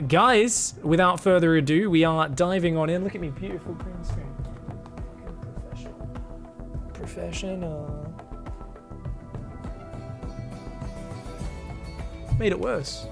Guys, without further ado, we are diving on in. Look at me, beautiful green screen. Professional. Made it worse.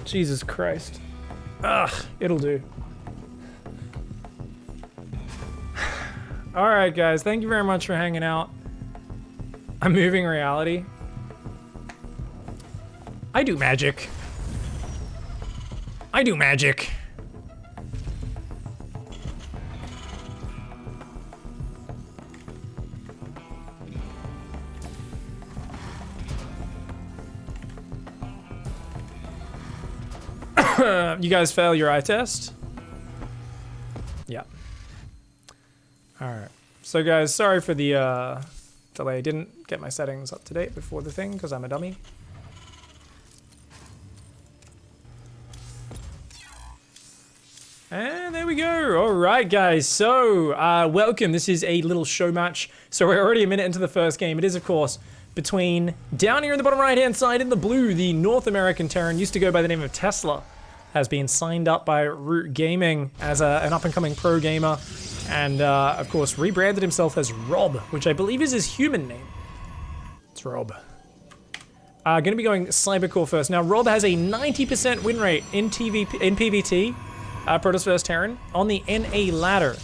Jesus Christ. Ugh, it'll do. Alright guys, thank you very much for hanging out. I'm moving reality. I do magic. I do magic. You guys fail your eye test? Yeah. Alright. So guys, sorry for the delay. Didn't get my settings up to date before the thing because I'm a dummy. And there we go. Alright guys, so welcome. This is a little show match. So we're already a minute into the first game. It is of course between, down here in the bottom right hand side in the blue, the North American Terran, used to go by the name of Tesla, has been signed up by Root Gaming as an up-and-coming pro gamer, and of course rebranded himself as Rob, which I believe is his human name. It's Rob. Gonna be going Cybercore first. Now Rob has a 90% win rate in PvT, Protoss vs Terran, on the NA ladder.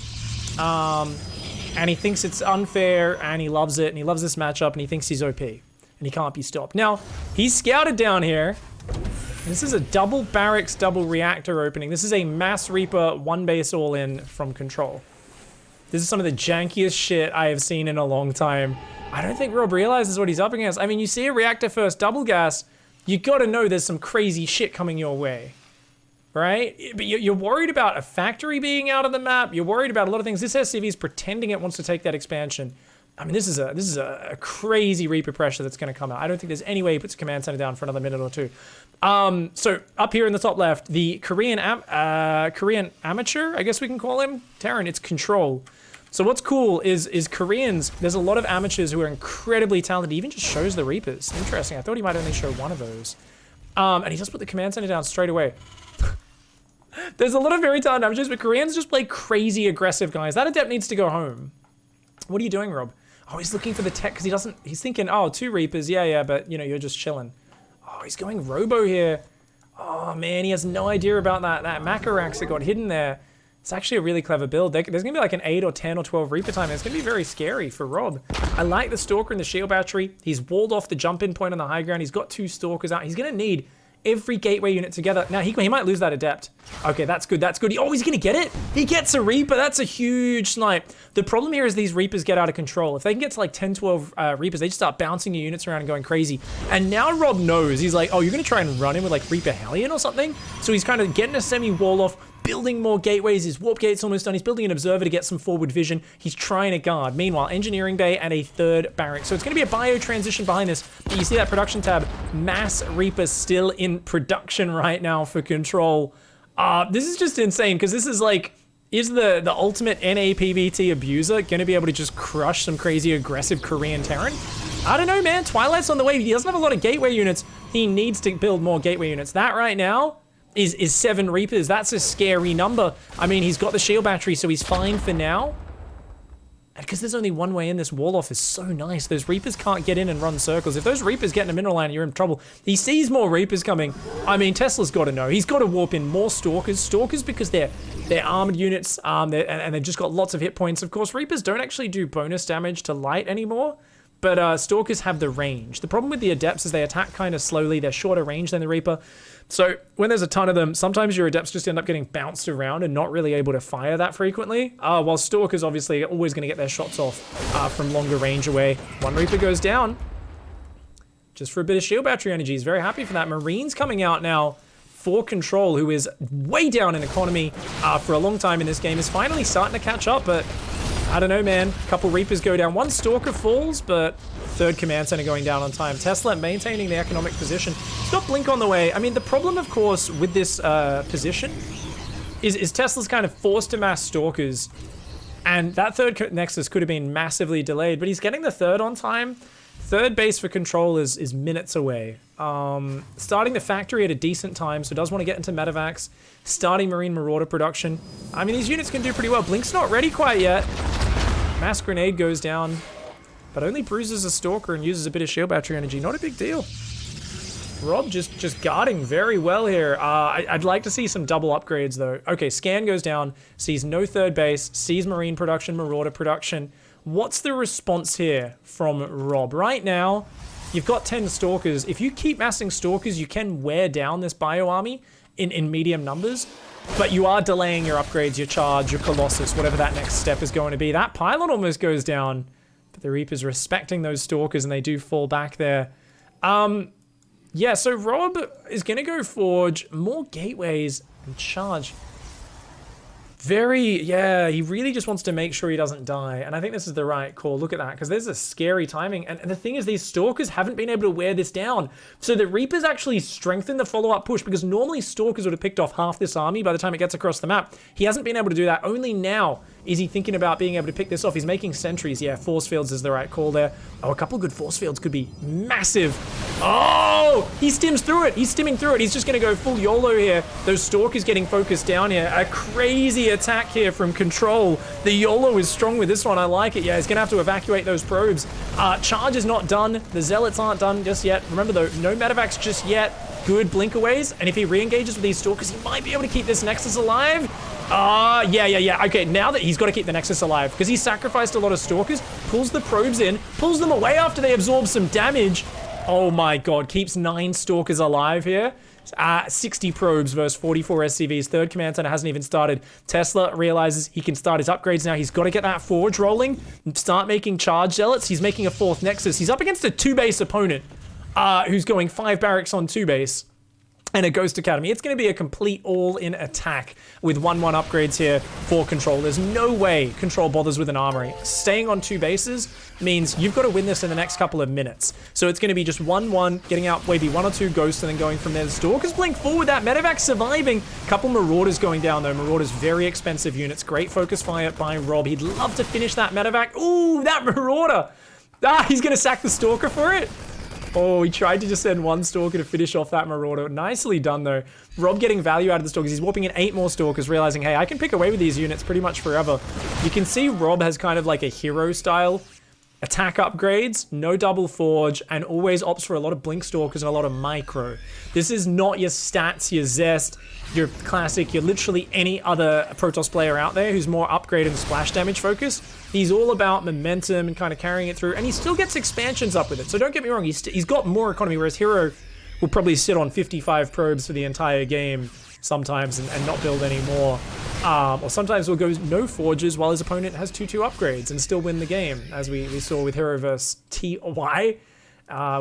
And he thinks it's unfair, and he loves it, and he loves this matchup, and he thinks he's OP, and he can't be stopped. Now, he's scouted down here. This is a double barracks, double reactor opening. This is a mass Reaper, one base all in from control. This is some of the jankiest shit I have seen in a long time. I don't think Rob realizes what he's up against. I mean, you see a reactor first double gas, you gotta know there's some crazy shit coming your way, right? But you're worried about a factory being out of the map. You're worried about a lot of things. This SCV is pretending it wants to take that expansion. I mean, this is a crazy Reaper pressure that's going to come out. I don't think there's any way he puts a command center down for another minute or two. So up here in the top left, the Korean amateur, I guess we can call him, Terran, it's control. So what's cool is Koreans, there's a lot of amateurs who are incredibly talented. He even just shows the Reapers. Interesting. I thought he might only show one of those. And he just put the command center down straight away. There's a lot of very talented amateurs, but Koreans just play crazy aggressive guys. That adept needs to go home. What are you doing, Rob? Oh, he's looking for the tech because he's thinking, oh, 2 Reapers, yeah, but you know, you're just chilling. Oh, he's going Robo here. Oh man, he has no idea about that Macarax that got hidden there. It's actually a really clever build. There's gonna be like an 8 or 10 or 12 Reaper time. It's gonna be very scary for Rob. I like the Stalker and the Shield Battery. He's walled off the jump-in point on the high ground. He's got 2 Stalkers out. He's gonna need every gateway unit together. Now, he might lose that Adept. Okay, that's good, that's good. Oh, he's gonna get it? He gets a Reaper, that's a huge snipe. The problem here is these Reapers get out of control. If they can get to like 10, 12 Reapers, they just start bouncing your units around and going crazy. And now Rob knows, he's like, oh, you're gonna try and run in with like Reaper Hellion or something? So he's kind of getting a semi-wall off, building more gateways. His warp gate's almost done. He's building an observer to get some forward vision. He's trying to guard. Meanwhile, engineering bay and a 3rd barrack. So it's going to be a bio transition behind this. But you see that production tab. Mass Reapers still in production right now for control. This is just insane because this is like, is the ultimate NA PvT abuser going to be able to just crush some crazy aggressive Korean Terran? I don't know, man. Twilight's on the way. He doesn't have a lot of gateway units. He needs to build more gateway units. That right now is 7 Reapers. That's a scary number. I mean, he's got the shield battery, so he's fine for now. And because there's only one way in, this wall off is so nice. Those Reapers can't get in and run circles. If those Reapers get in a mineral line, you're in trouble. He sees more Reapers coming. I mean, Tesla's got to know. He's got to warp in more Stalkers. Stalkers because they're armored units, and they've just got lots of hit points. Of course, Reapers don't actually do bonus damage to light anymore. But Stalkers have the range. The problem with the Adepts is they attack kind of slowly. They're shorter range than the Reaper. So when there's a ton of them, sometimes your Adepts just end up getting bounced around and not really able to fire that frequently. While Stalkers obviously are always going to get their shots off from longer range away. One Reaper goes down. just for a bit of shield battery energy. He's very happy for that. Marine's coming out now for Control, who is way down in economy for a long time in this game, is finally starting to catch up, but I don't know, man. A couple Reapers go down. One Stalker falls, but third Command Center going down on time. Tesla maintaining the economic position. He's got Blink on the way. I mean, the problem, of course, with this position is Tesla's kind of forced to mass Stalkers, and that third Nexus could have been massively delayed, but he's getting the third on time. Third base for Control is minutes away. Starting the factory at a decent time, so does want to get into medevacs. Starting Marine Marauder production. I mean, these units can do pretty well. Blink's not ready quite yet. Mass Grenade goes down, but only bruises a Stalker and uses a bit of shield battery energy. Not a big deal. Rob just guarding very well here. I'd like to see some double upgrades, though. Okay, Scan goes down, sees no third base, sees Marine production, Marauder production. What's the response here from Rob? Right now, you've got 10 Stalkers. If you keep massing Stalkers, you can wear down this Bio Army in medium numbers, but you are delaying your upgrades, your Charge, your Colossus, whatever that next step is going to be. That Pylon almost goes down, but the Reaper's respecting those Stalkers, and they do fall back there. Yeah, so Rob is going to go Forge, more Gateways, and Charge. Yeah, he really just wants to make sure he doesn't die, and I think this is the right call. Look at that, because there's a scary timing, and the thing is, these Stalkers haven't been able to wear this down, so the Reapers actually strengthen the follow-up push, because normally Stalkers would have picked off half this army by the time it gets across the map. He hasn't been able to do that. Only now is he thinking about being able to pick this off. He's making sentries. Yeah, Force Fields is the right call there. Oh, a couple good Force Fields could be massive. Oh, he stims through it. He's stimming through it. He's just going to go full YOLO here. Those Stalkers getting focused down here. A crazy attack here from Control. The YOLO is strong with this one. I like it. Yeah, he's going to have to evacuate those probes. Charge is not done. The Zealots aren't done just yet. Remember, though, no medevacs just yet. Good blinkaways. And if he re-engages with these Stalkers, he might be able to keep this Nexus alive. Yeah. Okay, now that he's got to keep the Nexus alive, because he sacrificed a lot of Stalkers, pulls the probes in, pulls them away after they absorb some damage. Oh my god, keeps 9 Stalkers alive here. 60 probes versus 44 SCVs. Third Command Center hasn't even started. Tesla realizes he can start his upgrades now. He's got to get that Forge rolling, start making Charge Zealots. He's making a 4th Nexus. He's up against a 2-base opponent who's going 5 barracks on 2 base. And a Ghost Academy. It's going to be a complete all-in attack with 1-1 upgrades here for Control. There's no way Control bothers with an armory. Staying on 2 bases means you've got to win this in the next couple of minutes. So it's going to be just 1-1, getting out maybe 1 or 2 Ghosts, and then going from there. The Stalkers blink forward, that medevac surviving. Couple Marauders going down, though. Marauders, very expensive units. Great focus fire by Rob. He'd love to finish that medevac. Ooh, that Marauder. He's going to sack the Stalker for it. Oh, he tried to just send 1 Stalker to finish off that Marauder. Nicely done, though. Rob getting value out of the Stalkers. He's warping in 8 more Stalkers, realizing, hey, I can pick away with these units pretty much forever. You can see Rob has kind of like a hero-style attack upgrades, no double Forge, and always opts for a lot of Blink Stalkers and a lot of micro. This is not your stats, your Zest, your classic, you're literally any other Protoss player out there who's more upgrade and splash damage focused. He's all about momentum and kind of carrying it through, and he still gets expansions up with it. So don't get me wrong, he's got more economy, whereas Hero will probably sit on 55 probes for the entire game sometimes and not build any more. Or sometimes will go no Forges while his opponent has 2-2 upgrades and still win the game, as we saw with Hero vs TY,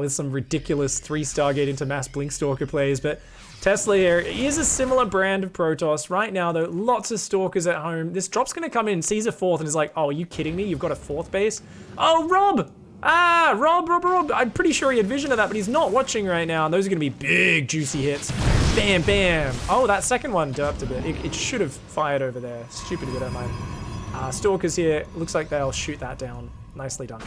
with some ridiculous 3 Stargate into mass Blink Stalker plays. But Tesla here is a similar brand of Protoss. Right now, though, lots of Stalkers at home. This drop's going to come in, sees a 4th, and is like, oh, are you kidding me? You've got a 4th base? Oh, Rob! Rob. I'm pretty sure he had vision of that, but he's not watching right now. And those are going to be big, juicy hits. Bam, bam. Oh, that second one derped a bit. It should have fired over there. Stupid if you don't mind. Stalkers here. Looks like they'll shoot that down. Nicely done.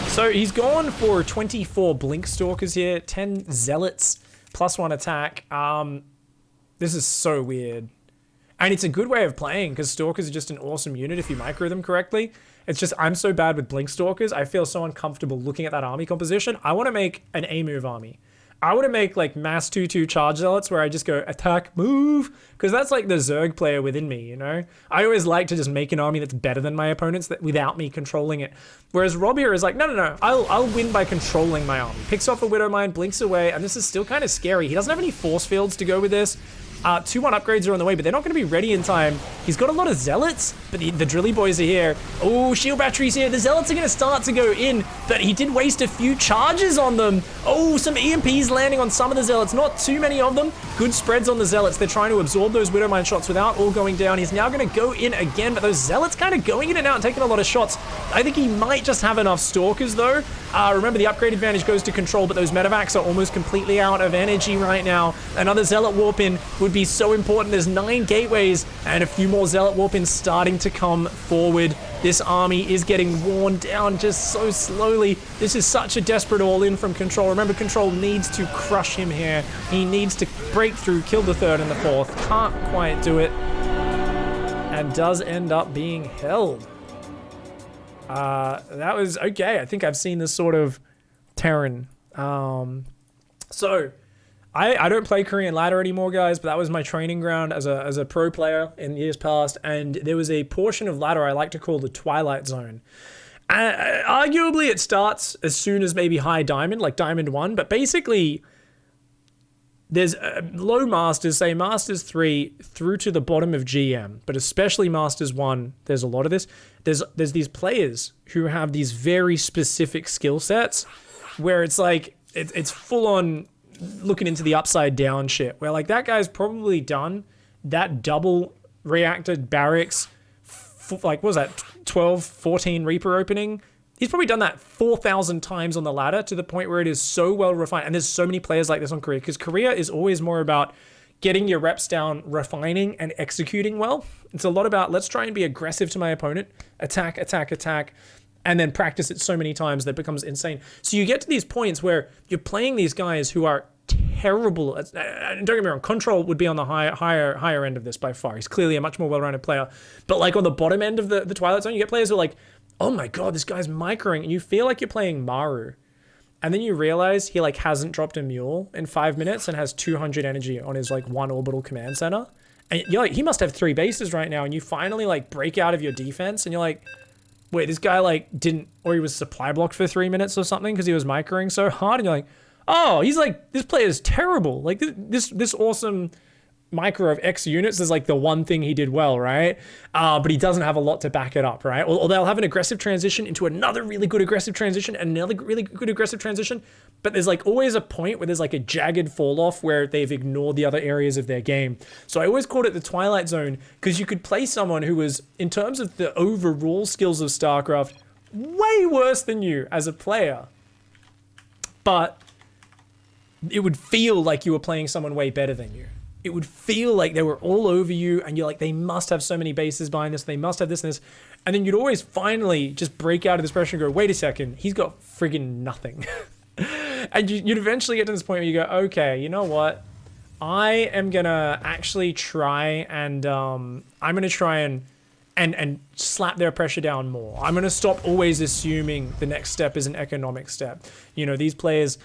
So he's gone for 24 Blink Stalkers here, 10 Zealots, +1 attack. This is so weird. And it's a good way of playing, because Stalkers are just an awesome unit if you micro them correctly. It's just, I'm so bad with Blink Stalkers, I feel so uncomfortable looking at that army composition. I want to make an A-move army. I want to make like mass 2-2 Charge Zealots where I just go attack, move, because that's like the Zerg player within me, you know? I always like to just make an army that's better than my opponents without me controlling it. Whereas Rob here is like, no, I'll win by controlling my army. Picks off a Widowmine, blinks away, and this is still kind of scary. He doesn't have any force fields to go with this. 2-1 upgrades are on the way, but they're not going to be ready in time. He's got a lot of Zealots, but the Drilly boys are here. Oh, shield batteries here. The Zealots are going to start to go in, but he did waste a few charges on them. Oh, some EMPs landing on some of the Zealots. Not too many of them. Good spreads on the Zealots. They're trying to absorb those Widowmine shots without all going down. He's now going to go in again, but those Zealots kind of going in and out and taking a lot of shots. I think he might just have enough Stalkers, though. Remember, the upgrade advantage goes to Control, but those medevacs are almost completely out of energy right now. Another Zealot warp-in would be so important. There's 9 gateways and a few more Zealot warp-ins starting to come forward. This army is getting worn down just so slowly. This is such a desperate all-in from Control. Remember, Control needs to crush him here. He needs to break through, kill the 3rd and the 4th. Can't quite do it. And does end up being held. That was okay. I think I've seen this sort of Terran. So I don't play Korean ladder anymore, guys, but that was my training ground as a pro player in years past. And there was a portion of ladder I like to call the Twilight Zone. Arguably, it starts as soon as maybe high diamond, like diamond 1, but basically there's low masters, say masters 3 through to the bottom of GM, but especially masters 1, there's a lot of this. There's these players who have these very specific skill sets where it's like, it's full on looking into the upside down shit, where like that guy's probably done that double reactor barracks, like what was that, 12, 14 Reaper opening? He's probably done that 4,000 times on the ladder to the point where it is so well refined. And there's so many players like this on Korea, because Korea is always more about getting your reps down, refining and executing well. It's a lot about, let's try and be aggressive to my opponent, attack, attack, attack, and then practice it so many times that it becomes insane. So you get to these points where you're playing these guys who are terrible. Don't get me wrong, Control would be on the higher end of this by far. He's clearly a much more well-rounded player. But like on the bottom end of the Twilight Zone, you get players who are like, oh my god, this guy's microing, and you feel like you're playing Maru. And then you realize he like hasn't dropped a mule in 5 minutes and has 200 energy on his like 1 orbital command center. And you're like, he must have 3 bases right now. And you finally like break out of your defense and you're like, wait, this guy like didn't, or he was supply blocked for 3 minutes or something because he was microing so hard. And you're like, oh, he's like, this player is terrible. Like this awesome micro of X units is like the one thing he did well, right? But he doesn't have a lot to back it up, right? Or they'll have an aggressive transition into another really good aggressive transition and another really good aggressive transition. But there's like always a point where there's like a jagged fall off where they've ignored the other areas of their game. So I always called it the Twilight Zone because you could play someone who was, in terms of the overall skills of StarCraft, way worse than you as a player. But it would feel like you were playing someone way better than you. It would feel like they were all over you and you're like, they must have so many bases behind this, they must have this and this. And then you'd always finally just break out of this pressure and go, wait a second, he's got friggin' nothing. And you'd eventually get to this point where you go, okay, you know what? I am gonna actually try and I'm gonna try and slap their pressure down more. I'm gonna stop always assuming the next step is an economic step. You know, these players,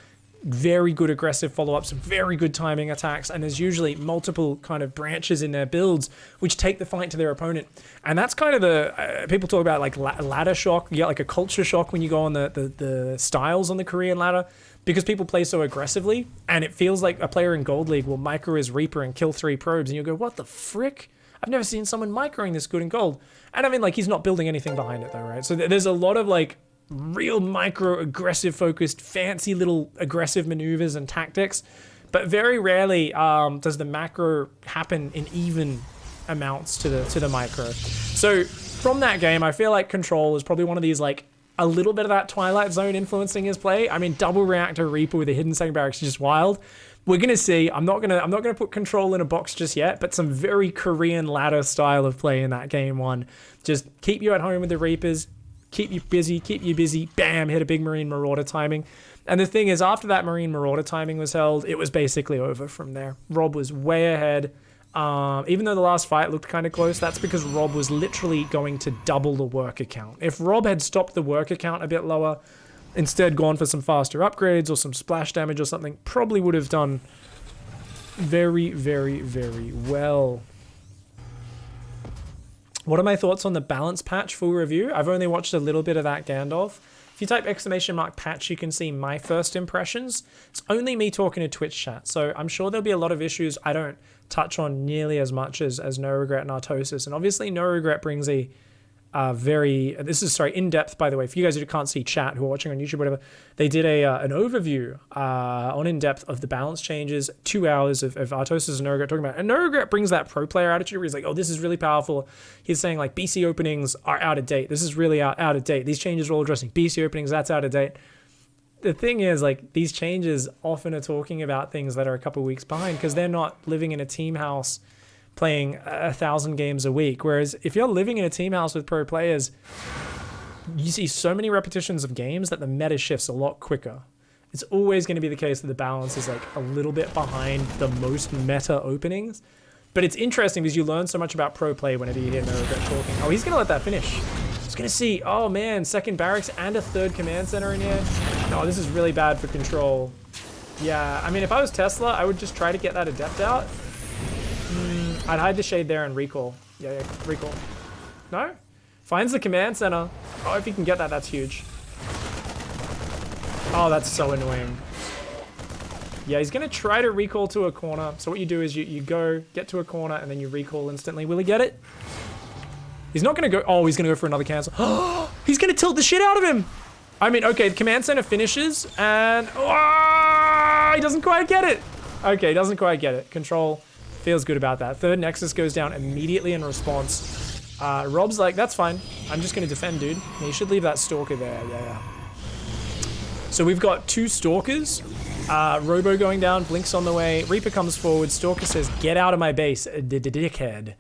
very good aggressive follow-ups, very good timing attacks, and there's usually multiple kind of branches in their builds which take the fight to their opponent. And that's kind of the people talk about like ladder shock. You get like a culture shock when you go on the styles on the Korean ladder, because people play so aggressively and it feels like a player in Gold League will micro his Reaper and kill 3 probes and you'll go, what the frick? I've never seen someone microing this good in Gold. And I mean, like, he's not building anything behind it though, right? So there's a lot of like real micro aggressive focused fancy little aggressive maneuvers and tactics, but very rarely does the macro happen in even amounts to the micro. So from that game, I feel like Control is probably one of these, like, a little bit of that Twilight Zone influencing his play. I mean, double reactor Reaper with a hidden second barracks is just wild. We're gonna see. I'm not gonna put Control in a box just yet, but some very Korean ladder style of play in that game 1. Just keep you at home with the Reapers, keep you busy, bam, hit a big Marine Marauder timing. And the thing is, after that Marine Marauder timing was held, it was basically over from there. Rob was way ahead. Even though the last fight looked kind of close, that's because Rob was literally going to double the work account. If Rob had stopped the work account a bit lower, instead gone for some faster upgrades or some splash damage or something, probably would have done very, very, very well. What are my thoughts on the balance patch full review? I've only watched a little bit of that Gandalf. If you type !patch, you can see my first impressions. It's only me talking to Twitch chat, so I'm sure there'll be a lot of issues I don't touch on nearly as much as No Regret and Artosis. And obviously No Regret brings a in-depth, by the way, for you guys who can't see chat, who are watching on YouTube or whatever, they did an overview on in-depth of the balance changes, 2 hours of Artosis and No Regret talking about it. And No Regret brings that pro player attitude where he's like, oh, this is really powerful. He's saying like BC openings are out of date. This is really out of date. These changes are all addressing BC openings, that's out of date. The thing is, like, these changes often are talking about things that are a couple weeks behind because they're not living in a team house playing 1,000 games a week. Whereas if you're living in a team house with pro players, you see so many repetitions of games that the meta shifts a lot quicker. It's always going to be the case that the balance is like a little bit behind the most meta openings. But it's interesting because you learn so much about pro play whenever you hear No Regret talking. Oh, he's going to let that finish. He's going to see, oh man, second barracks and a third command center in here. No, this is really bad for control. Yeah, I mean, if I was Tesla, I would just try to get that adept out. I'd hide the shade there and recall. Yeah, recall. No? Finds the command center. Oh, if he can get that, that's huge. Oh, that's so annoying. Yeah, he's going to try to recall to a corner. So what you do is you go, get to a corner, and then you recall instantly. Will he get it? He's not going to go... Oh, he's going to go for another cancel. Oh, he's going to tilt the shit out of him. I mean, okay, the command center finishes, and... Oh, he doesn't quite get it. Okay, he doesn't quite get it. Control... Feels good about that. Third Nexus goes down immediately in response. Rob's like, that's fine. I'm just going to defend, dude. Yeah, you should leave that Stalker there. Yeah. So we've got 2 Stalkers. Robo going down. Blink's on the way. Reaper comes forward. Stalker says, get out of my base, dickhead.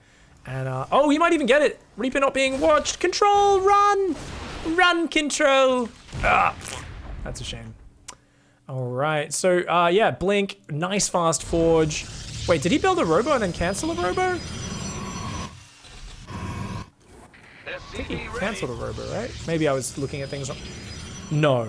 And, oh, he might even get it. Reaper not being watched. Control, run! Run, Control. That's a shame. All right. So, yeah, Blink. Nice fast forge. Wait, did he build a Robo and then cancel a Robo? I think he cancelled a Robo, right? Maybe I was looking at things. No.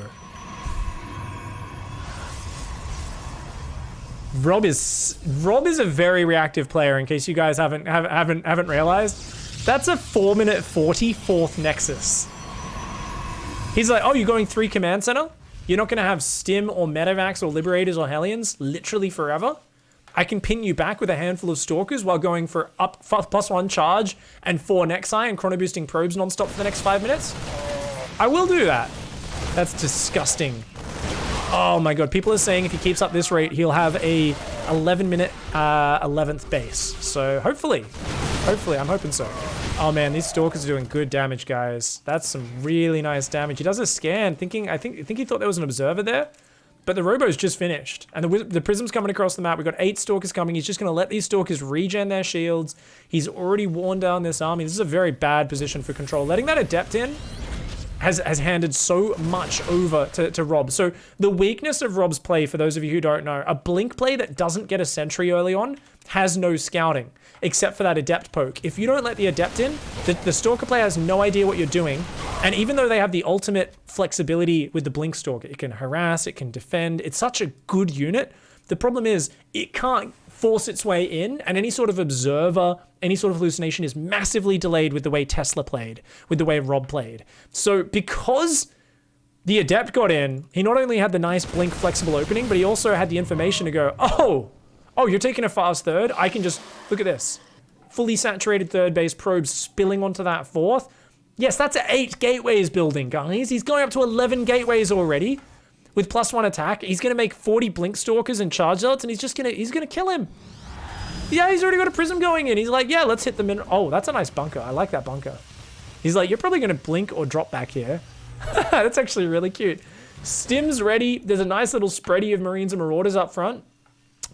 Rob is a very reactive player. In case you guys haven't realized, that's a 4-minute 40 4th Nexus. He's like, oh, you're going 3 command center? You're not gonna have Stim or Metavacs or Liberators or Hellions literally forever? I can pin you back with a handful of Stalkers while going for +1 charge and 4 Nexi and chrono boosting probes nonstop for the next 5 minutes? I will do that. That's disgusting. Oh my god, people are saying if he keeps up this rate, he'll have a 11-minute 11th base. So hopefully, I'm hoping so. Oh man, these Stalkers are doing good damage, guys. That's some really nice damage. He does a scan, I think he thought there was an observer there. But the Robo's just finished. And the Prism's coming across the map. We've got 8 Stalkers coming. He's just going to let these Stalkers regen their shields. He's already worn down this army. This is a very bad position for control. Letting that Adept in has handed so much over to Rob. So the weakness of Rob's play, for those of you who don't know, a Blink play that doesn't get a sentry early on has no scouting, except for that Adept poke. If you don't let the Adept in, the Stalker player has no idea what you're doing. And even though they have the ultimate flexibility with the Blink Stalker, it can harass, it can defend. It's such a good unit. The problem is it can't force its way in, and any sort of observer, any sort of hallucination is massively delayed with the way Tesla played, with the way Rob played. So because the Adept got in, he not only had the nice Blink flexible opening, but he also had the information to go, oh, you're taking a fast third? I can just, look at this. Fully saturated third base probes spilling onto that 4th. Yes, that's 8 gateways building, guys. He's going up to 11 gateways already with +1 attack. He's going to make 40 Blink Stalkers and Charge Zealots, and he's going to kill him. Yeah, he's already got a Prism going in. He's like, yeah, let's hit the min. Oh, that's a nice bunker. I like that bunker. He's like, you're probably going to blink or drop back here. That's actually really cute. Stim's ready. There's a nice little spready of Marines and Marauders up front.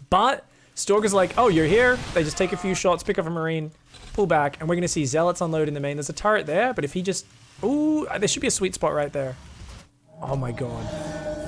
But Stalker's like, oh, you're here. They just take a few shots, pick up a Marine, pull back, and we're going to see Zealots unload in the main. There's a turret there, but if he just... Ooh, there should be a sweet spot right there. Oh my god.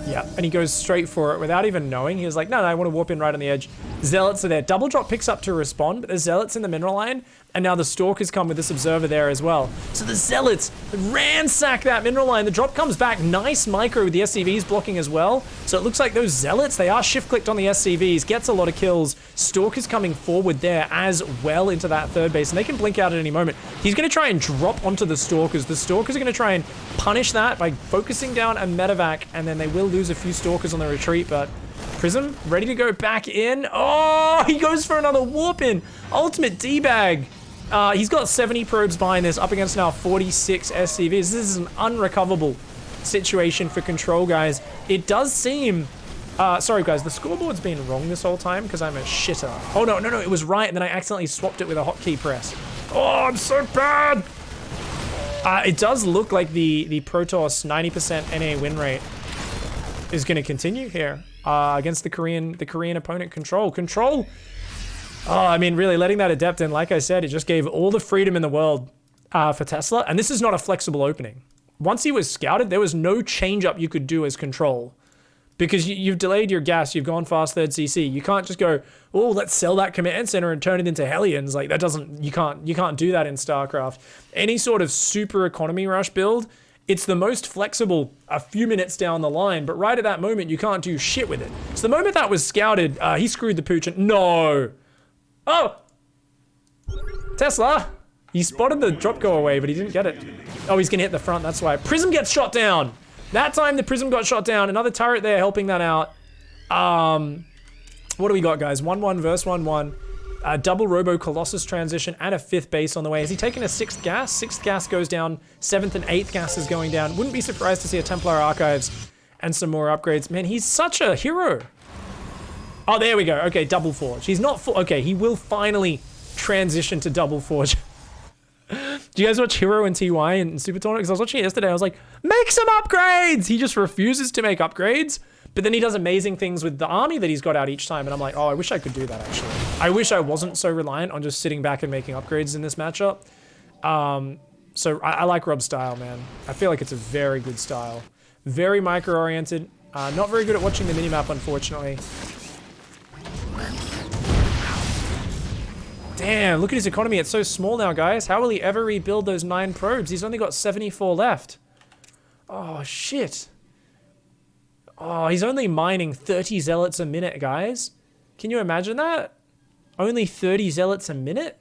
Yeah, and he goes straight for it without even knowing. He was like, no, I want to warp in right on the edge. Zealots are there. Double drop picks up to respond, but there's Zealots in the mineral line, And now the Stalkers come with this Observer there as well. So the Zealots ransack that mineral line. The drop comes back. Nice micro with the SCVs blocking as well. So it looks like those Zealots, they are shift-clicked on the SCVs. Gets a lot of kills. Stalkers coming forward there as well into that third base. And they can blink out at any moment. He's going to try and drop onto the Stalkers. The Stalkers are going to try and punish that by focusing down a medevac. And then they will lose a few Stalkers on the retreat. But Prism ready to go back in. Oh, he goes for another warp in. Ultimate D-bag. He's got 70 probes behind this, up against now 46 SCVs. This is an unrecoverable situation for Control, guys. It does seem... sorry, guys, the scoreboard's been wrong this whole time because I'm a shitter. Oh, no, it was right, and then I accidentally swapped it with a hotkey press. Oh, I'm so bad! It does look like the Protoss 90% NA win rate is going to continue here against the Korean opponent, Control. Control... Oh, I mean, really, letting that Adept in, like I said, it just gave all the freedom in the world for Tesla. And this is not a flexible opening. Once he was scouted, there was no change-up you could do as Control. Because you've delayed your gas, you've gone fast third CC. You can't just go, oh, let's sell that command center and turn it into Hellions. Like, that doesn't, you can't do that in StarCraft. Any sort of super economy rush build, it's the most flexible a few minutes down the line, but right at that moment, you can't do shit with it. So the moment that was scouted, he screwed the pooch and, no! Oh! Tesla! He spotted the drop go away, but he didn't get it. Oh, he's gonna hit the front, that's why. Prism gets shot down! That time the Prism got shot down. Another turret there helping that out. What do we got, guys? 1-1 versus 1-1. Double Robo Colossus transition and a 5th base on the way. Has he taken a 6th gas? 6th gas goes down. 7th and 8th gas is going down. Wouldn't be surprised to see a Templar Archives and some more upgrades. Man, he's such a hero. Oh, there we go. Okay, Double Forge. He's not okay, he will finally transition to Double Forge. Do you guys watch Hero and TY in Super Tournament? Because I was watching it yesterday. I was like, make some upgrades! He just refuses to make upgrades, but then he does amazing things with the army that he's got out each time. And I'm like, oh, I wish I could do that, actually. I wish I wasn't so reliant on just sitting back and making upgrades in this matchup. So I like Rob's style, man. I feel like it's a very good style. Very micro-oriented. Not very good at watching the minimap, unfortunately. Damn, look at his economy. It's so small now, guys. How will he ever rebuild those 9 probes? He's only got 74 left. Oh, shit. Oh, he's only mining 30 zealots a minute, guys. Can you imagine that? Only 30 zealots a minute?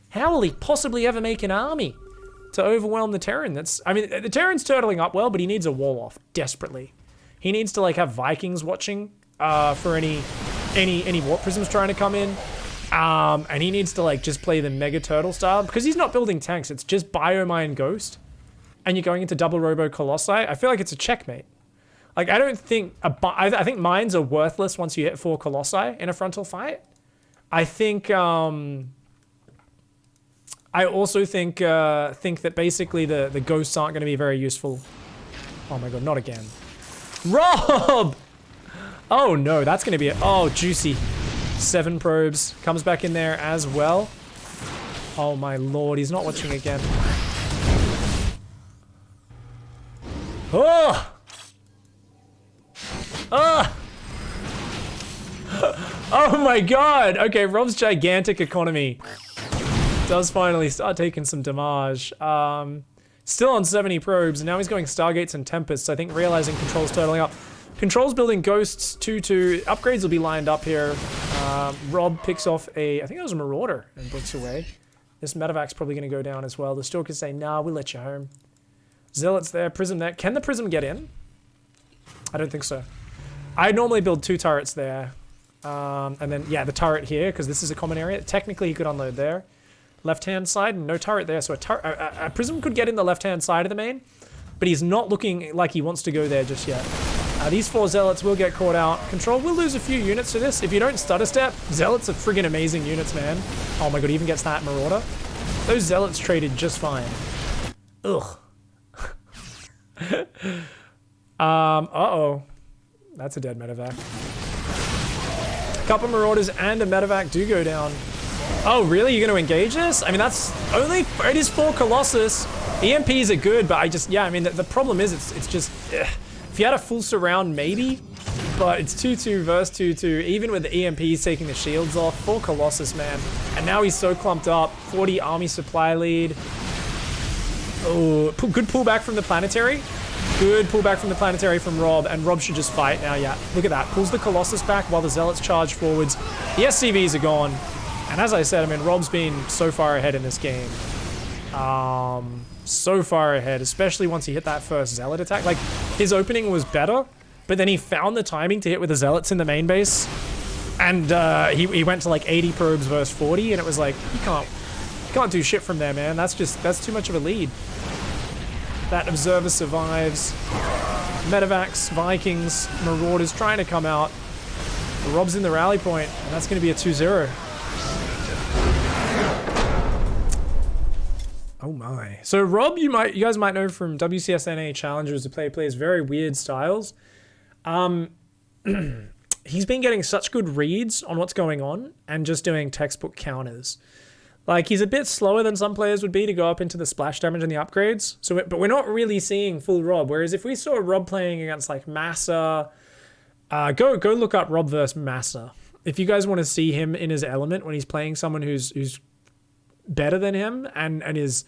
How will he possibly ever make an army to overwhelm the Terran? I mean, the Terran's turtling up well, but he needs a wall off desperately. He needs to, like, have Vikings watching for any warp prisms trying to come in. And he needs to, like, just play the Mega Turtle style because he's not building tanks. It's just Biomine Ghost. And you're going into Double Robo Colossi. I feel like it's a checkmate. Like, I don't think... I think mines are worthless once you hit 4 Colossi in a frontal fight. I think... I also think that basically the ghosts aren't going to be very useful. Oh my god, not again. Rob! Oh no, that's going to be it. Oh, juicy. 7 probes. Comes back in there as well. Oh my lord, he's not watching again. Oh! Oh! Oh my god! Okay, Rob's gigantic economy does finally start taking some damage. Still on 70 probes, and now he's going Stargates and Tempests. I think realizing Control's turtling up. Control's building Ghosts 2-2. Upgrades will be lined up here. Rob picks off I think that was a Marauder and blinks away. This Medevac's probably going to go down as well. The Stalkers say, nah, we'll let you home. Zealot's there, Prism there. Can the Prism get in? I don't think so. I normally build 2 turrets there. And then, yeah, the turret here, because this is a common area. Technically, he could unload there. Left-hand side, no turret there. So a Prism could get in the left-hand side of the main, but he's not looking like he wants to go there just yet. These 4 Zealots will get caught out. Control will lose a few units to this. If you don't stutter step, Zealots are friggin' amazing units, man. Oh my god, he even gets that Marauder. Those Zealots traded just fine. Ugh. Uh-oh. That's a dead Medevac. A couple Marauders and a Medevac do go down. Oh, really? You're going to engage this? I mean, that's only... It is 4 Colossus. EMPs are good, but I mean, the problem is it's just... Ugh. If you had a full surround, maybe. But it's 2-2 versus 2-2, even with the EMPs taking the shields off for Colossus, man. And now he's so clumped up. 40 army supply lead. Oh, good pullback from the planetary. Good pullback from the planetary from Rob, and Rob should just fight now, yeah. Look at that. Pulls the Colossus back while the Zealots charge forwards. The SCVs are gone. And as I said, I mean, Rob's been so far ahead in this game. So far ahead, especially once he hit that first Zealot attack. Like, his opening was better, but then he found the timing to hit with the Zealots in the main base. And he went to like 80 probes versus 40, and it was like, you can't do shit from there, man. That's too much of a lead. That Observer survives. Medivacs, Vikings, Marauders trying to come out. Rob's in the rally point, and that's going to be a 2-0. Oh my. So Rob, you guys might know from WCSNA Challengers who plays very weird styles. He's been getting such good reads on what's going on and just doing textbook counters. Like, he's a bit slower than some players would be to go up into the splash damage and the upgrades. But we're not really seeing full Rob. Whereas if we saw Rob playing against like Massa, go look up Rob versus Massa. If you guys want to see him in his element when he's playing someone who's better than him and is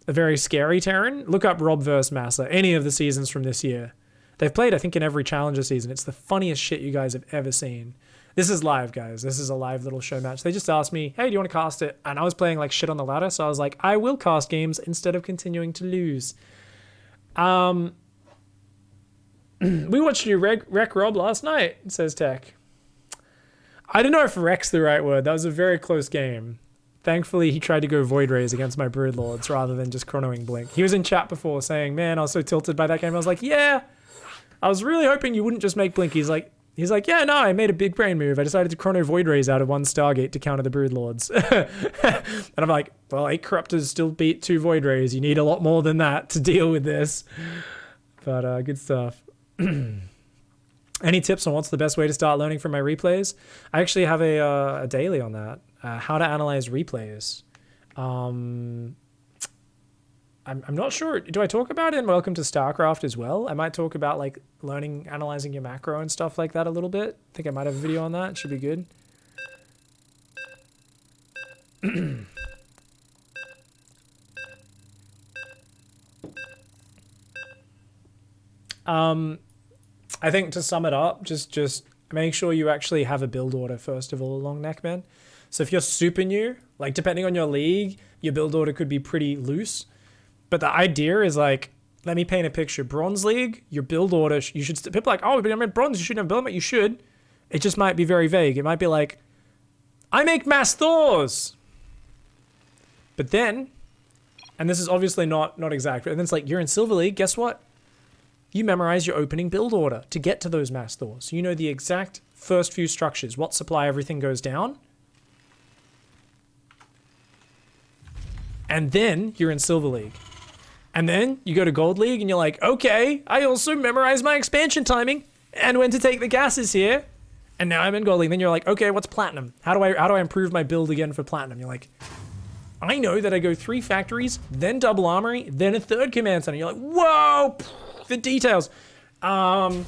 a very scary Terran, look up Rob versus Massa. Any of the seasons from this year. They've played, I think, in every Challenger season. It's the funniest shit you guys have ever seen. This is live, guys. This is a live little show match. They just asked me, hey, do you want to cast it? And I was playing like shit on the ladder, so I was like, I will cast games instead of continuing to lose. We watched you wreck Rob last night, says Tech. I don't know if wreck's the right word. That was a very close game. Thankfully, he tried to go Void Rays against my Broodlords rather than just chronoing Blink. He was in chat before saying, man, I was so tilted by that game. I was like, yeah, I was really hoping you wouldn't just make Blink. He's like, yeah, no, I made a big brain move. I decided to chrono Void Rays out of one Stargate to counter the Broodlords. And I'm like, well, 8 Corruptors still beat 2 Void Rays. You need a lot more than that to deal with this. But good stuff. Any tips on what's the best way to start learning from my replays? I actually have a daily on that. How to analyze replays. I'm not sure. Do I talk about it in Welcome to StarCraft as well? I might talk about like analyzing your macro and stuff like that a little bit. I think I might have a video on that. It should be good. I think to sum it up, just make sure you actually have a build order first of all, long neck man. So if you're super new, like depending on your league, your build order could be pretty loose. But the idea is like, let me paint a picture. Bronze League, your build order, you should, people are like, oh, but I'm in bronze, you shouldn't have build, but you should. It just might be very vague. It might be like, I make mass Thors. But then, and this is obviously not exact, but then it's like, you're in Silver League, guess what? You memorize your opening build order to get to those mass Thors. You know the exact first few structures, what supply everything goes down. And then you're in Silver League. And then you go to Gold League and you're like, okay, I also memorized my expansion timing and when to take the gases here. And now I'm in Gold League. Then you're like, okay, what's Platinum? How do I improve my build again for Platinum? You're like, I know that I go 3 factories, then double armory, then a 3rd command center. You're like, whoa, the details. And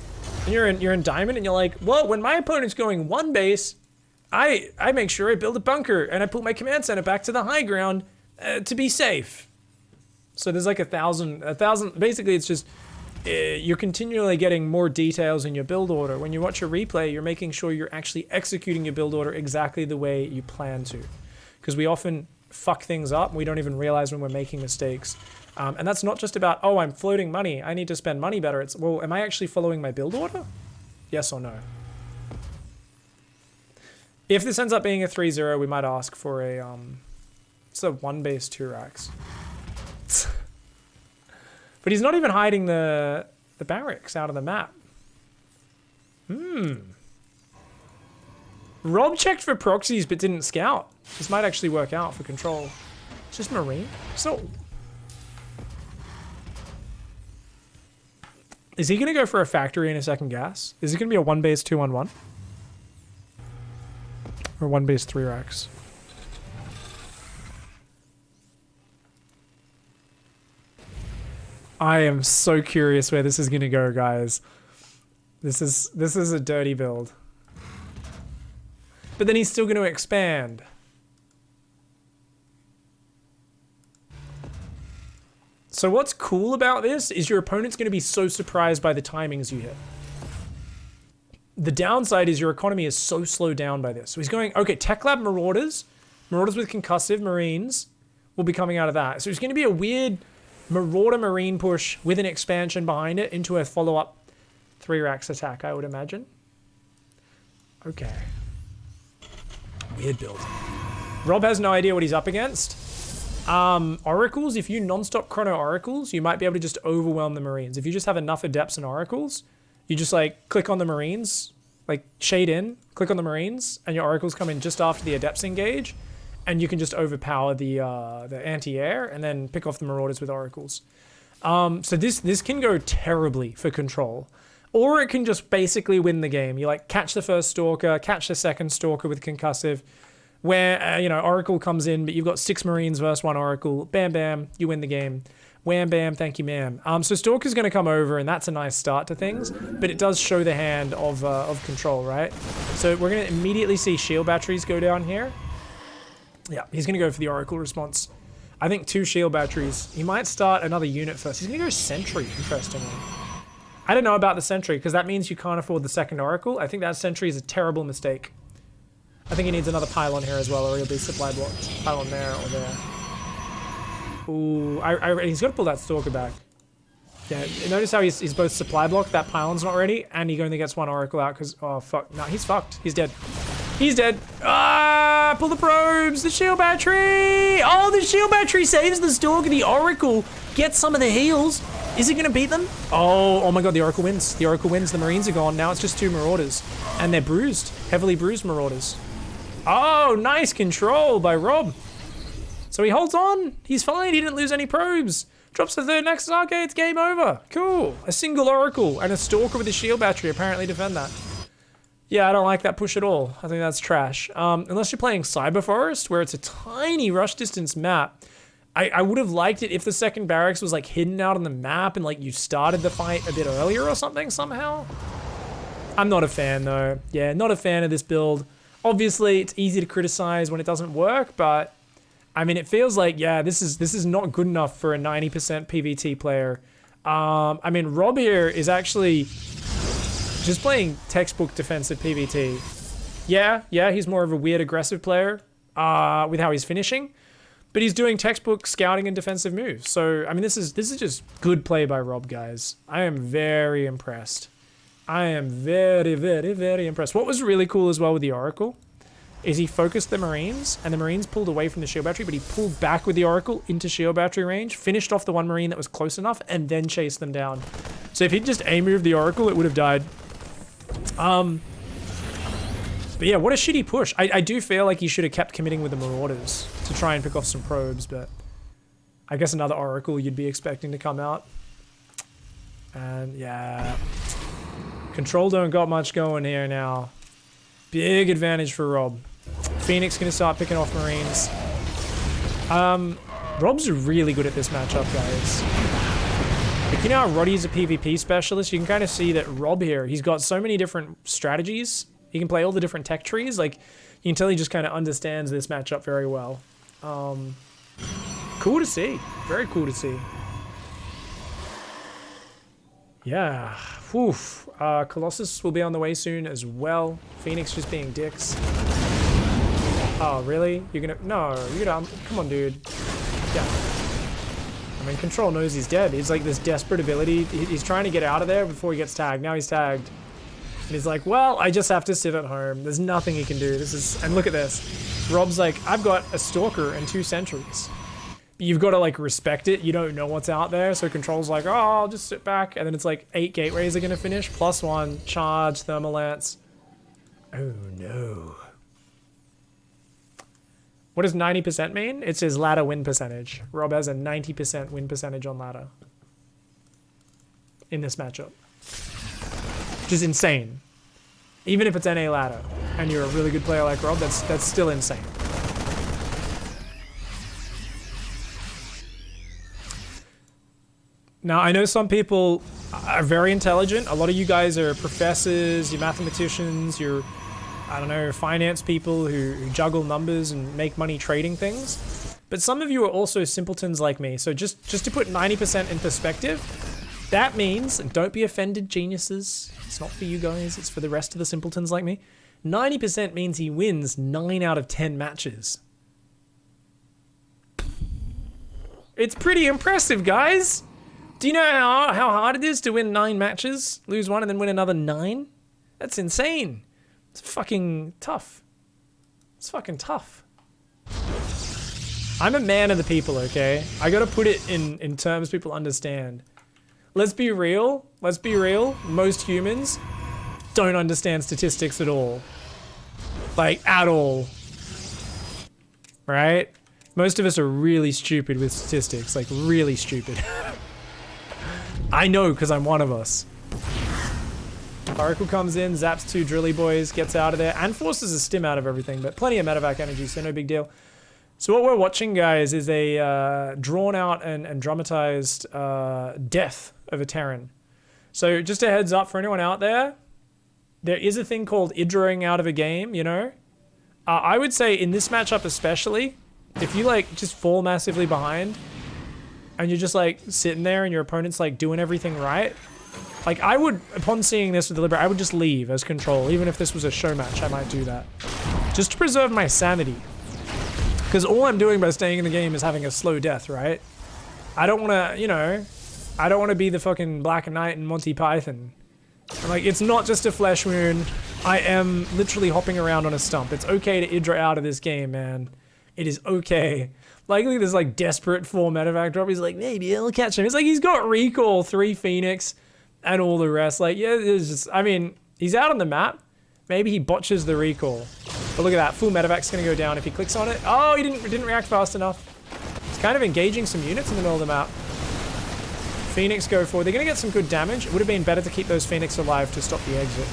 you're in Diamond and you're like, well, when my opponent's going 1 base, I make sure I build a bunker and I put my command center back to the high ground to be safe. So there's like a thousand, basically it's just, you're continually getting more details in your build order. When you watch a replay, you're making sure you're actually executing your build order exactly the way you plan to. Because we often fuck things up and we don't even realize when we're making mistakes. And that's not just about, oh, I'm floating money, I need to spend money better. It's, well, am I actually following my build order? Yes or no? If this ends up being a 3-0, we might ask for a, it's a 1 base 2 racks. But he's not even hiding the barracks out of the map. Rob checked for proxies but didn't scout. This might actually work out for control. It's just Marine. So is he gonna go for a factory and a 2nd gas? Is it gonna be a 1 base 2-1-1? Or 1 base 3 racks? I am so curious where this is going to go, guys. This is a dirty build. But then he's still going to expand. So what's cool about this is your opponent's going to be so surprised by the timings you hit. The downside is your economy is so slowed down by this. So he's going, okay, Tech Lab Marauders with concussive Marines will be coming out of that. So it's going to be a weird Marauder Marine push with an expansion behind it into a follow-up 3-racks attack, I would imagine. Okay. Weird build. Rob has no idea what he's up against. Oracles, if you non-stop chrono Oracles, you might be able to just overwhelm the Marines. If you just have enough Adepts and Oracles, you just like click on the Marines, like shade in, click on the Marines, and your Oracles come in just after the Adepts engage, and you can just overpower the anti-air and then pick off the Marauders with Oracles. So this can go terribly for control. Or it can just basically win the game. You like catch the first Stalker, catch the second Stalker with concussive, where, you know, Oracle comes in, but you've got 6 Marines versus 1 Oracle. Bam, bam, you win the game. Wham, bam, thank you, ma'am. So Stalker's going to come over, and that's a nice start to things, but it does show the hand of control, right? So we're going to immediately see shield batteries go down here. Yeah, he's going to go for the Oracle response. I think 2 shield batteries. He might start another unit first. He's going to go Sentry, interestingly. I don't know about the Sentry, because that means you can't afford the second Oracle. I think that Sentry is a terrible mistake. I think he needs another pylon here as well, or he'll be supply blocked. Pylon there or there. Ooh, he's got to pull that Stalker back. Yeah, notice how he's both supply blocked, that pylon's not ready, and he only gets 1 Oracle out because, oh, fuck. No, he's fucked. He's dead. He's dead. Ah, pull the probes, the shield battery. Oh, the shield battery saves the Stalker. The Oracle gets some of the heals. Is it going to beat them? Oh my god, the Oracle wins. The Oracle wins. The Marines are gone. Now it's just 2 Marauders. And they're bruised. Heavily bruised Marauders. Oh, nice control by Rob. So he holds on. He's fine. He didn't lose any probes. Drops the 3rd Nexus Arcade. It's game over. Cool. A single Oracle and a Stalker with a shield battery apparently defend that. Yeah, I don't like that push at all. I think that's trash. Unless you're playing Cyber Forest, where it's a tiny rush distance map. I would have liked it if the second barracks was like hidden out on the map and like you started the fight a bit earlier or something somehow. I'm not a fan though. Yeah, not a fan of this build. Obviously, it's easy to criticize when it doesn't work, but I mean, it feels like, yeah, this is not good enough for a 90% PvT player. I mean, Rob here is actually just playing textbook defensive PvT. Yeah, he's more of a weird aggressive player with how he's finishing. But he's doing textbook scouting and defensive moves. So, I mean, this is just good play by Rob, guys. I am very impressed. I am very, very, very impressed. What was really cool as well with the Oracle is he focused the Marines, and the Marines pulled away from the shield battery, but he pulled back with the Oracle into shield battery range, finished off the 1 Marine that was close enough, and then chased them down. So if he'd just A-moved the Oracle, it would have died. But yeah, what a shitty push. I do feel like he should have kept committing with the Marauders to try and pick off some probes, but I guess another Oracle you'd be expecting to come out. And yeah, Control don't got much going here now. Big advantage for Rob. Phoenix gonna start picking off Marines. Rob's really good at this matchup, guys. Like, you know how Roddy's a PvP specialist? You can kind of see that Rob here, he's got so many different strategies. He can play all the different tech trees. Like, you can tell he just kind of understands this matchup very well. Cool to see. Very cool to see. Yeah. Woof. Colossus will be on the way soon as well. Phoenix just being dicks. Oh, really? You're gonna... No, you're gonna... Come on, dude. Yeah. I mean, Control knows he's dead. He's like this desperate ability. He's trying to get out of there before he gets tagged. Now he's tagged. And he's like, well, I just have to sit at home. There's nothing he can do. This is... And look at this. Rob's like, I've got a Stalker and 2 Sentries. You've got to, like, respect it. You don't know what's out there. So Control's like, oh, I'll just sit back. And then it's like 8 gateways are going to finish. +1. Charge. Thermalance. Oh, no. What does 90% mean? It's his ladder win percentage. Rob has a 90% win percentage on ladder. In this matchup. Which is insane. Even if it's NA ladder and you're a really good player like Rob, that's still insane. Now, I know some people are very intelligent. A lot of you guys are professors, you're mathematicians, you're, I don't know, finance people who juggle numbers and make money trading things. But some of you are also simpletons like me. So just to put 90% in perspective, that means, and don't be offended, geniuses, it's not for you guys, it's for the rest of the simpletons like me. 90% means he wins 9 out of 10 matches. It's pretty impressive, guys. Do you know how hard it is to win 9 matches, lose 1, and then win another 9? That's insane. It's fucking tough. It's fucking tough. I'm a man of the people, okay? I gotta put it in terms people understand. Let's be real. Let's be real. Most humans don't understand statistics at all. Like, at all. Right? Most of us are really stupid with statistics. Like, really stupid. I know, because I'm one of us. Oracle comes in, zaps 2 drilly boys, gets out of there, and forces a stim out of everything, but plenty of medevac energy, so no big deal. So what we're watching, guys, is a drawn out and dramatized death of a Terran. So just a heads up for anyone out there, there is a thing called idroing out of a game, you know? I would say in this matchup especially, if you like just fall massively behind and you're just like sitting there and your opponent's like doing everything right, like I would, upon seeing this with Deliberate, I would just leave as control. Even if this was a show match, I might do that. Just to preserve my sanity. Because all I'm doing by staying in the game is having a slow death, right? I don't want to, you know, I don't want to be the fucking Black Knight and Monty Python. And like, it's not just a flesh wound. I am literally hopping around on a stump. It's okay to idra out of this game, man. It is okay. Like, look at this like desperate 4 medevac drop. He's like, maybe I'll catch him. It's like he's got recall, 3 Phoenix, and all the rest. Like, yeah, it's just, I mean, he's out on the map. Maybe he botches the recall. But look at that, full medevac's gonna go down if he clicks on it. Oh, he didn't react fast enough. He's kind of engaging some units in the middle of the map. Phoenix go forward. They're gonna get some good damage. It would have been better to keep those Phoenix alive to stop the exit.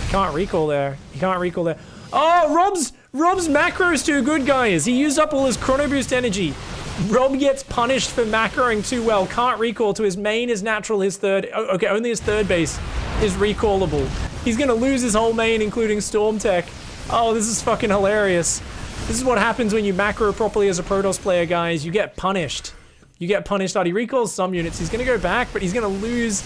You can't recall there. You can't recall there. Oh, Rob's macro's too good, guys. He used up all his chrono boost energy. Rob gets punished for macroing too well. Can't recall to his main, his natural, his third. Oh, okay, only his third base is recallable. He's gonna lose his whole main, including Storm Tech. Oh, this is fucking hilarious. This is what happens when you macro properly as a Protoss player, guys. You get punished. You get punished. He recalls some units. He's gonna go back, but he's gonna lose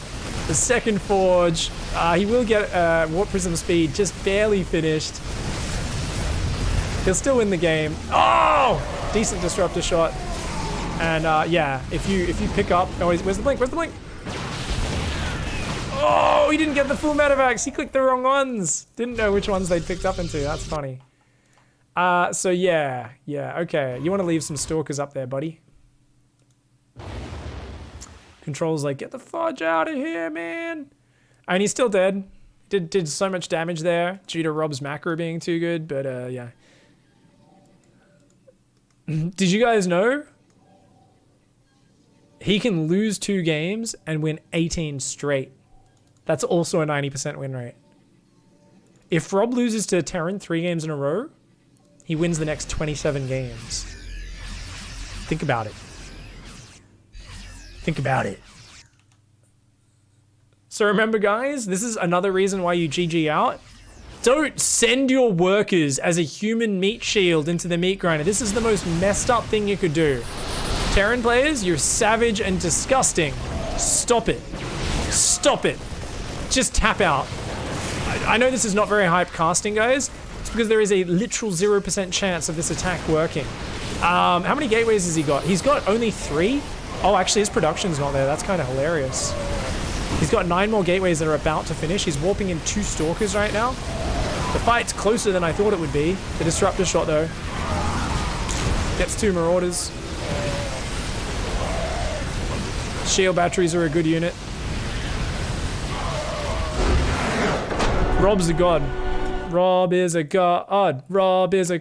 the second forge. He will get Warp Prism speed, just barely finished. He'll still win the game. Oh! Decent disruptor shot. And yeah, if you pick up, oh, where's the blink? Where's the blink? Oh, he didn't get the full medevacs. He clicked the wrong ones. Didn't know which ones they'd picked up into. That's funny. So yeah, okay. You want to leave some stalkers up there, buddy. Control's like, get the fudge out of here, man. And he's still dead. Did so much damage there due to Rob's macro being too good, but yeah. Did you guys know? He can lose 2 games and win 18 straight. That's also a 90% win rate. If Rob loses to Terran 3 games in a row, he wins the next 27 games. Think about it. Think about it. So remember, guys, this is another reason why you GG out. Don't send your workers as a human meat shield into the meat grinder. This is the most messed up thing you could do. Terran players, you're savage and disgusting. Stop it. Stop it. Just tap out. I know this is not very hype casting, guys. It's because there is a literal 0% chance of this attack working. How many gateways has he got? He's got only 3? Oh, actually his production's not there. That's kind of hilarious. He's got 9 more gateways that are about to finish. He's warping in 2 stalkers right now. The fight's closer than I thought it would be. The disruptor shot though. Gets 2 marauders. Shield batteries are a good unit. Rob's a god. Rob is a god. Rob is a